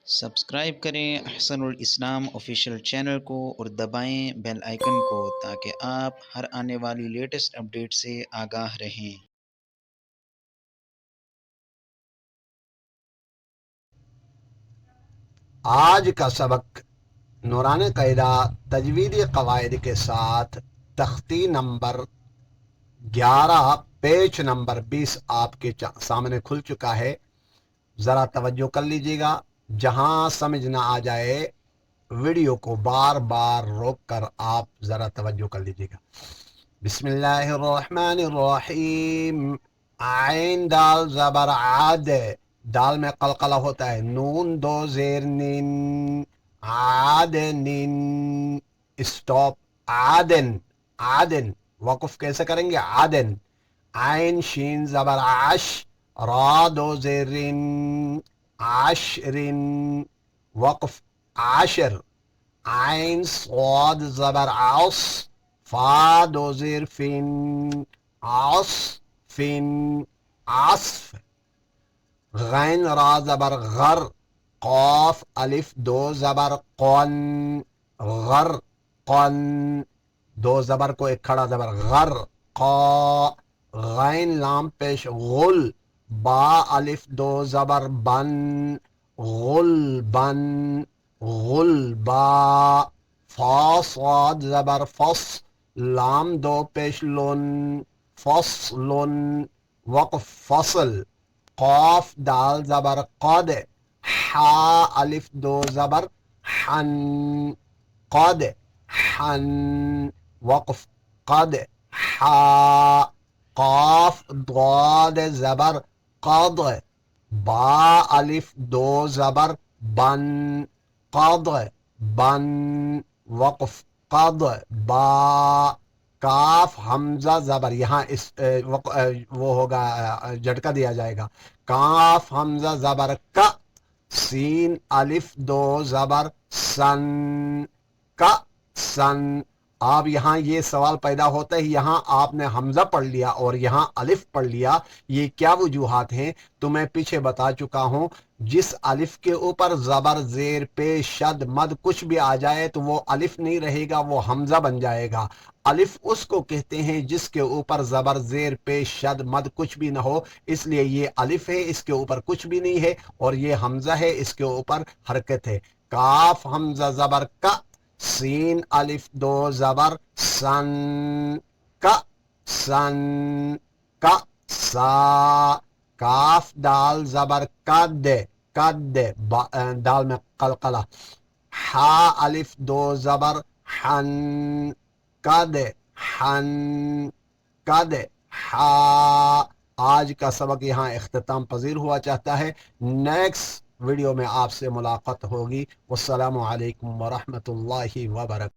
Subscribe کریں احسن الاسلام official channel کو اور دبائیں بیل آئیکن کو تاکہ آپ ہر آنے والی لیٹسٹ اپڈیٹ سے آگاہ رہیں۔ آج کا سبق نوران قاعدہ تجویدی قواعد کے ساتھ تختی نمبر 11 پیج نمبر 20 آپ کے سامنے کھل چکا ہے۔ ذرا توجہ کر لیجیے گا، جہاں سمجھ نہ آ جائے ویڈیو کو بار بار روک کر آپ ذرا توجہ کر لیجیے گا۔ بسم اللہ الرحمن الرحیم۔ عین دال زبر عاد، دال میں قلقلہ ہوتا ہے، نون دو زیر نین، عادن، اسٹاپ، عادن، عادن، وقف کیسے کریں گے؟ عادن۔ عین شین زبر عش، را دو زیرن، عشرن، وقف، عاشر۔ عین صاد زبر عص، فا دو زیر فن، عصفن، عصف۔ غین را زبر غر، قاف الف دو زبر قن، غر قن، دو زبر کو ایک کھڑا زبر، غر قا۔ غین لام پیش غل، با الف دو زبر بن، غل بن، غل با۔ فا صاد زبر فص، لام دو پیش لن، فصلن، وقف، فصل۔ قاف دال زبر قد، حا الف دو زبر حن، قد حن، وقف، قد حا۔ قاف ضاد زبر قض، با الف دو زبر بن، قض بن، وقف، قض با۔ کاف حمزہ زبر، یہاں اس وہ ہوگا جھٹکا دیا جائے گا، کاف حمزہ زبر کا، سین الف دو زبر سن، کا سن۔ اب یہاں یہ سوال پیدا ہوتا ہے، یہاں آپ نے حمزہ پڑھ لیا اور یہاں الف پڑھ لیا، یہ کیا وجوہات ہیں؟ تو میں پیچھے بتا چکا ہوں، جس الف کے اوپر زبر زیر پیش شد مد کچھ بھی آ جائے تو وہ الف نہیں رہے گا، وہ حمزہ بن جائے گا۔ الف اس کو کہتے ہیں جس کے اوپر زبر زیر پیش شد مد کچھ بھی نہ ہو، اس لیے یہ الف ہے، اس کے اوپر کچھ بھی نہیں ہے، اور یہ حمزہ ہے، اس کے اوپر حرکت ہے۔ کاف حمزہ زبر کا، سین الف دو زبر سن، کا سن، کا سا۔ کاف دال زبر قد، قد، دال میں قلقلہ۔ حا الف دو زبر حن، قد حن، قد حا۔ آج کا سبق یہاں اختتام پذیر ہوا چاہتا ہے، نیکسٹ ویڈیو میں آپ سے ملاقات ہوگی۔ والسلام علیکم ورحمۃ اللہ وبرکاتہ۔